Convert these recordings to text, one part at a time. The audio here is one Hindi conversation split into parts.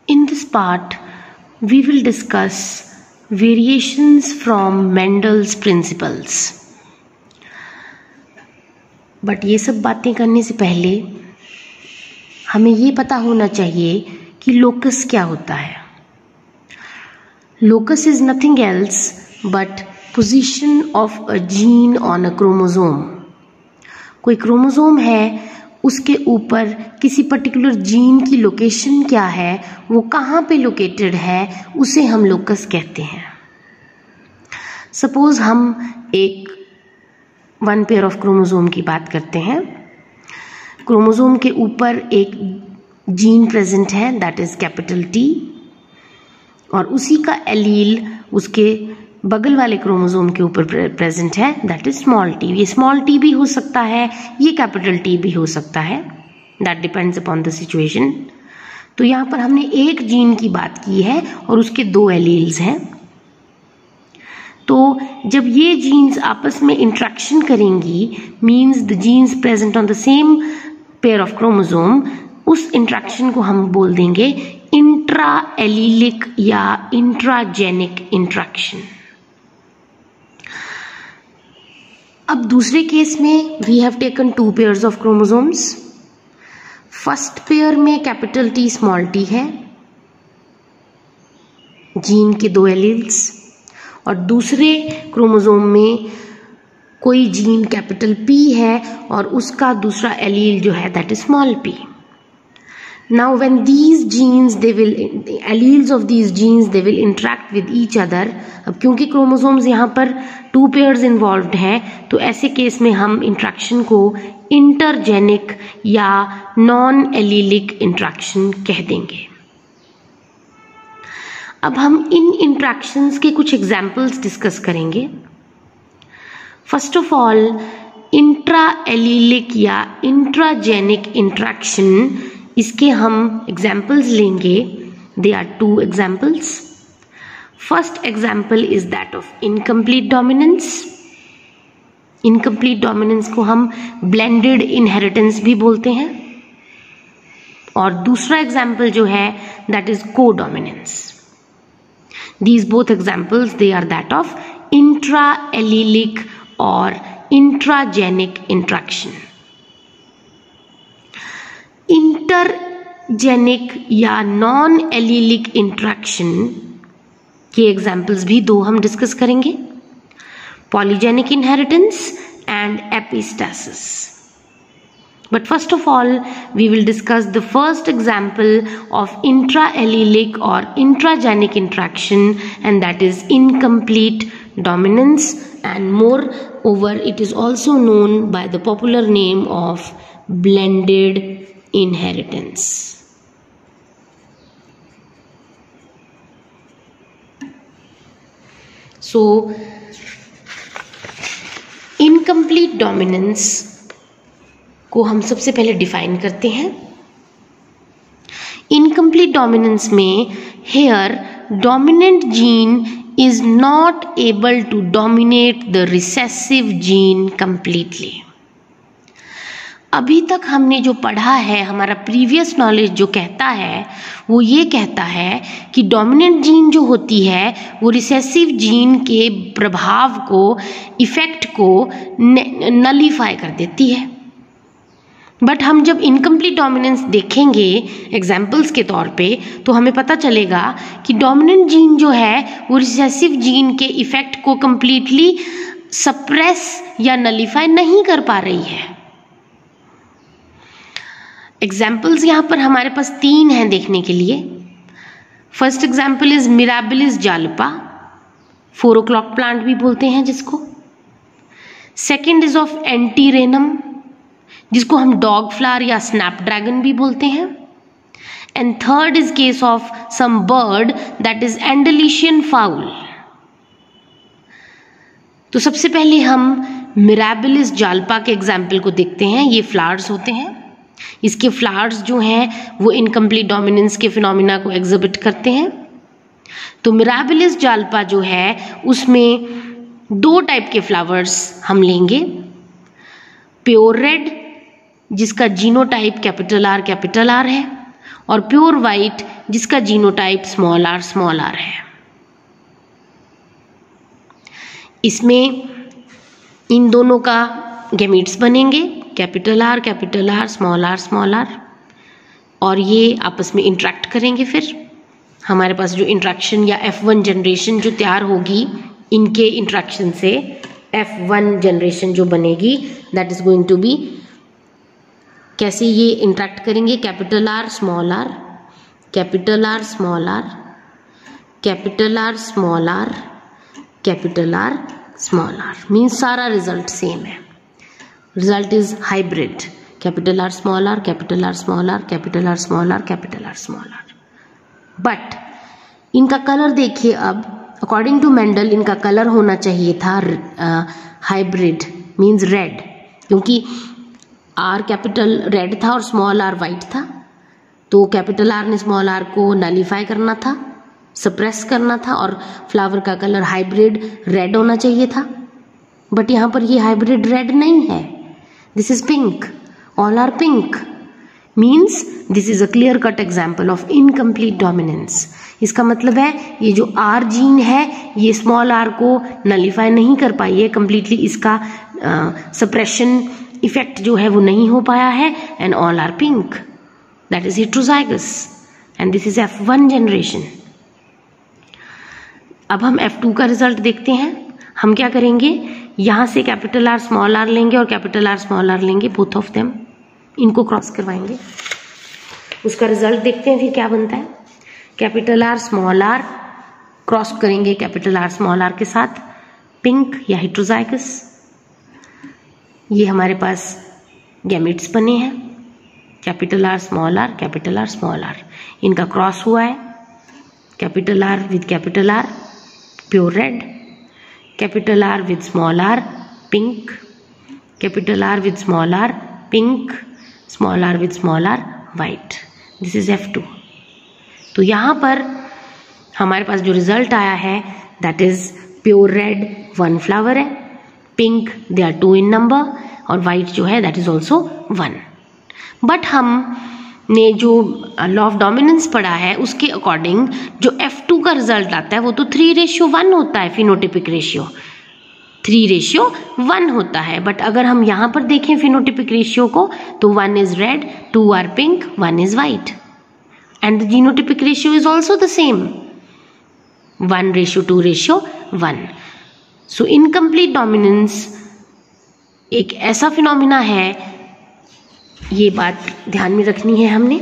In this part, we will discuss variations from Mendel's principles. But ये सब बातें करने से पहले हमें ये पता होना चाहिए कि लोकस क्या होता है. Locus is nothing else but position of a gene on a chromosome. कोई क्रोमोसोम है, उसके ऊपर किसी पर्टिकुलर जीन की लोकेशन क्या है, वो कहाँ पे लोकेटेड है, उसे हम लोकस कहते हैं. सपोज हम एक वन पेयर ऑफ क्रोमोसोम की बात करते हैं. क्रोमोसोम के ऊपर एक जीन प्रेजेंट है, दैट इज कैपिटल T, और उसी का एलील उसके बगल वाले क्रोमोसोम के ऊपर प्रेजेंट है, दैट इज स्मॉल t. ये स्मॉल t भी हो सकता है, ये कैपिटल T भी हो सकता है, that depends upon the situation. तो यहाँ पर हमने एक जीन की बात की है और उसके दो एलील्स हैं. तो जब ये जीन्स आपस में इंट्रैक्शन करेंगी, means the genes present on the same pair of chromosome, उस इंट्रैक्शन को हम बोल देंगे इंट्रा एलीलिक या इंट्राजेनिक इंट्रैक्शन. अब दूसरे केस में we have taken two pairs of chromosomes. First pair में कैपिटल T स्मॉल t है, जीन के दो एलील्स, और दूसरे क्रोमोसोम में कोई जीन कैपिटल P है और उसका दूसरा एलील जो है that is small p. Now when these genes alleles of these genes they will interact with each other. अब क्योंकि क्रोमोसोम्स यहाँ पर टू पेयर्स इन्वॉल्व्ड हैं, तो ऐसे केस में हम इंट्रैक्शन को इंटरजेनिक या नॉन एलीलिक इंट्रैक्शन कह देंगे. अब हम इन इंट्रैक्शंस के कुछ एग्जाम्पल्स डिस्कस करेंगे. First of all, intra allelic या इंट्राजेनिक इंट्रैक्शन, इसके हम एग्जाम्पल्स लेंगे. They are two examples. First example is that of incomplete dominance. Incomplete dominance को हम ब्लेंडेड इनहेरिटेंस भी बोलते हैं. और दूसरा एग्जाम्पल जो है दैट इज को dominance. These both examples, they are that of intra-allelic or intragenic interaction. Intergenic या non-allelic interaction के examples भी दो हम discuss करेंगे. Polygenic inheritance and epistasis. But first of all, we will discuss the first example of intra-allelic or intragenic interaction, and that is incomplete dominance, and moreover it is also known by the popular name of blended inheritance. So, incomplete dominance को हम सबसे पहले डिफाइन करते हैं. इनकम्प्लीट डोमिनेंस में here dominant gene is not able to dominate the recessive gene completely. अभी तक हमने जो पढ़ा है, हमारा प्रीवियस नॉलेज जो कहता है, वो ये कहता है कि डोमिनेंट जीन जो होती है वो रिसेसिव जीन के प्रभाव को, इफेक्ट को नलीफाई कर देती है. बट हम जब इनकम्प्लीट डोमिनेंस देखेंगे एग्जाम्पल्स के तौर पे, तो हमें पता चलेगा कि डोमिनेंट जीन जो है वो रिसेसिव जीन के इफेक्ट को कंप्लीटली सप्रेस या नलीफाई नहीं कर पा रही है. एग्जाम्पल्स यहाँ पर हमारे पास तीन हैं देखने के लिए. First example is mirabilis Jalpa, 4 o'clock plant भी बोलते हैं जिसको. सेकेंड इज ऑफ एंटीरेनम, जिसको हम डॉग फ्लावर या स्नैपड्रैगन भी बोलते हैं. And third is case of some bird that is Andalusian fowl. तो सबसे पहले हम मिराबिलिस जालपा के एग्जाम्पल को देखते हैं. ये फ्लावर्स होते हैं, इसके फ्लावर्स जो हैं वो इनकम्प्लीट डोमिनेंस के फिनोमिना को एग्जिबिट करते हैं. तो मिराबिलिस जालपा जो है उसमें दो टाइप के फ्लावर्स हम लेंगे. प्योर रेड, जिसका जीनोटाइप कैपिटल R है, और प्योर वाइट जिसका जीनोटाइप स्मॉल आर है। इसमें इन दोनों का गैमीट्स बनेंगे, कैपिटल आर स्मॉल आर, और ये आपस में इंटरेक्ट करेंगे। फिर हमारे पास जो इंट्रैक्शन या F1 जनरेशन जो तैयार होगी, इनके इंट्रैक्शन से F1 जनरेशन जो बनेगी, that is going to be, कैसे ये इंटरेक्ट करेंगे, capital R small R, capital R small R, capital R small R, capital R small R, means सारा रिजल्ट सेम है। Result is hybrid, capital R small R, capital R small R, capital R small R, capital R small R. But इनका कलर देखिए, अब अकॉर्डिंग टू मेंडल इनका कलर होना चाहिए था हाइब्रिड, मीन्स रेड, क्योंकि आर कैपिटल रेड था और स्मॉल आर वाइट था, तो कैपिटल आर ने स्मॉल आर को नलीफाई करना था, सप्रेस करना था, और फ्लावर का कलर हाइब्रिड रेड होना चाहिए था। बट यहाँ पर ये हाइब्रिड रेड नहीं है, this is pink, all are pink, means this is a clear cut example of incomplete dominance. इसका मतलब है ये जो आर जीन है ये स्मॉल आर को नलीफाई नहीं कर पाई है कंप्लीटली, इसका सप्रेशन इफेक्ट जो है वो नहीं हो पाया है, and all are pink, that is heterozygous, and this is F1 generation. अब हम F2 का रिजल्ट देखते हैं। हम क्या करेंगे, यहां से कैपिटल आर स्मॉल आर लेंगे और कैपिटल आर स्मॉल आर लेंगे, बोथ ऑफ देम, इनको क्रॉस करवाएंगे, उसका रिजल्ट देखते हैं फिर क्या बनता है। Capital R small R cross करेंगे कैपिटल आर स्मॉल आर के साथ, पिंक या हेटेरोजाइगस, ये हमारे पास गैमेट्स बने हैं, capital R small R, capital R small R, इनका क्रॉस हुआ है, capital R with capital R pure red, capital R with small R pink, capital R with small R pink, small R with small R white, this is F2। तो यहाँ पर हमारे पास जो रिजल्ट आया है that is pure red 1 flower है, pink they are 2 in number, और वाइट जो है दैट इज ऑल्सो 1। बट हमने जो लॉ ऑफ डोमिनेंस पढ़ा है उसके अकॉर्डिंग जो F2 का रिजल्ट आता है वो तो 3:1 होता है, फिनोटिपिक रेशियो 3:1 होता है। बट अगर हम यहाँ पर देखें फिनोटिपिक रेशियो को तो 1 is red, 2 are pink, 1 is white, and the genotypic ratio is also the same, 1:2:1। so incomplete dominance एक ऐसा फिनोमिना है, ये बात ध्यान में रखनी है हमने।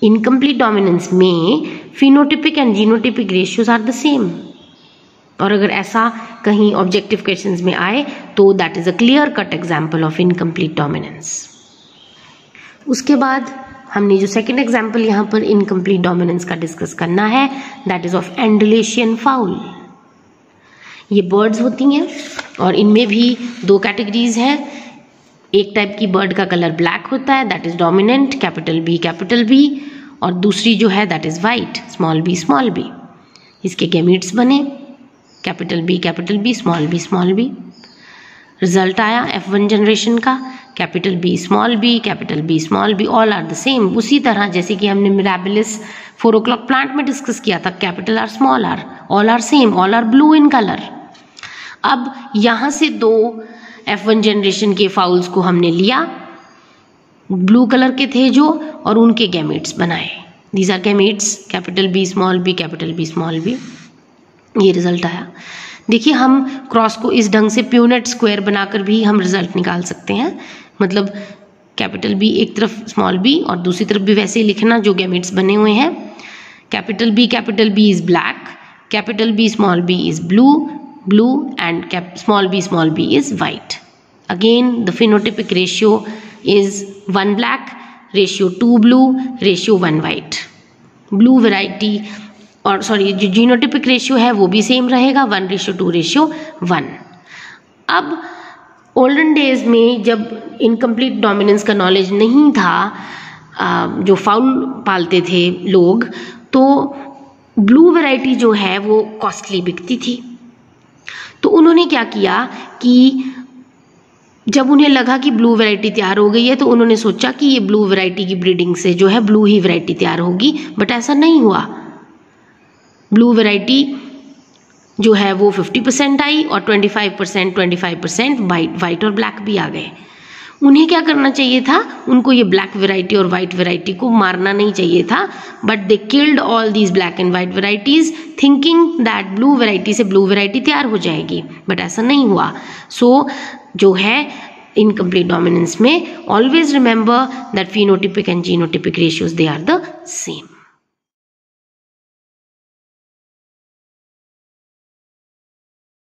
इनकम्प्लीट डोमिनेंस में phenotypic and genotypic ratios are the same, और अगर ऐसा कहीं ऑब्जेक्टिव क्वेश्चंस में आए तो that is a clear cut example of incomplete dominance. उसके बाद हमने जो सेकेंड एग्जाम्पल यहाँ पर इनकम्प्लीट डोमिनेंस का डिस्कस करना है दैट इज ऑफ एंडलेशियन फाउल। ये बर्ड्स होती हैं और इनमें भी 2 कैटेगरीज हैं। एक टाइप की बर्ड का कलर ब्लैक होता है that is dominant, capital B, और दूसरी जो है that is white, small b। इसके गैमीट्स बने capital B, small b। Result आया F1 जनरेशन का, capital B, small b, all are the same. उसी तरह जैसे कि हमने मिराबिलिस 4 o'clock प्लांट में डिस्कस किया था, capital R, small r, all are same, all are blue in colour. अब यहाँ से 2 F1 जनरेशन के फाउल्स को हमने लिया, ब्लू कलर के थे जो, और उनके गैमेट्स बनाए, these are gametes, capital B, small b, ये रिजल्ट आया। देखिए हम क्रॉस को इस ढंग से प्यूनेट स्क्वायर बनाकर भी हम रिजल्ट निकाल सकते हैं, मतलब कैपिटल B एक तरफ स्मॉल b और दूसरी तरफ भी वैसे ही लिखना जो गैमेट्स बने हुए हैं। Capital B is black, capital B, small b is blue, and small b is white. Again the phenotypic ratio is 1 black, ratio 2 blue, ratio 1 white. Blue variety और सॉरी जो जीनोटिपिक रेशियो है वो भी सेम रहेगा, 1:2:1। अब ओल्डन डेज में जब इनकम्प्लीट डोमिनेंस का नॉलेज नहीं था, जो फाउल पालते थे लोग, तो ब्लू वैरायटी जो है वो कॉस्टली बिकती थी। तो उन्होंने क्या किया कि जब उन्हें लगा कि ब्लू वैरायटी तैयार हो गई है तो उन्होंने सोचा कि ये ब्लू वैरायटी की ब्रीडिंग से जो है ब्लू ही वैरायटी तैयार होगी, बट ऐसा नहीं हुआ। ब्लू वैरायटी जो है वो 50% आई और 25% वाइट और ब्लैक भी आ गए। उन्हें क्या करना चाहिए था, उनको ये ब्लैक वैरायटी और वाइट वैरायटी को मारना नहीं चाहिए था, but they killed all these black and white varieties thinking that blue variety से ब्लू वैरायटी तैयार हो जाएगी, बट ऐसा नहीं हुआ। सो जो है इनकम्प्लीट डोमिनेंस में always remember that phenotypic and genotypic ratios they are the same.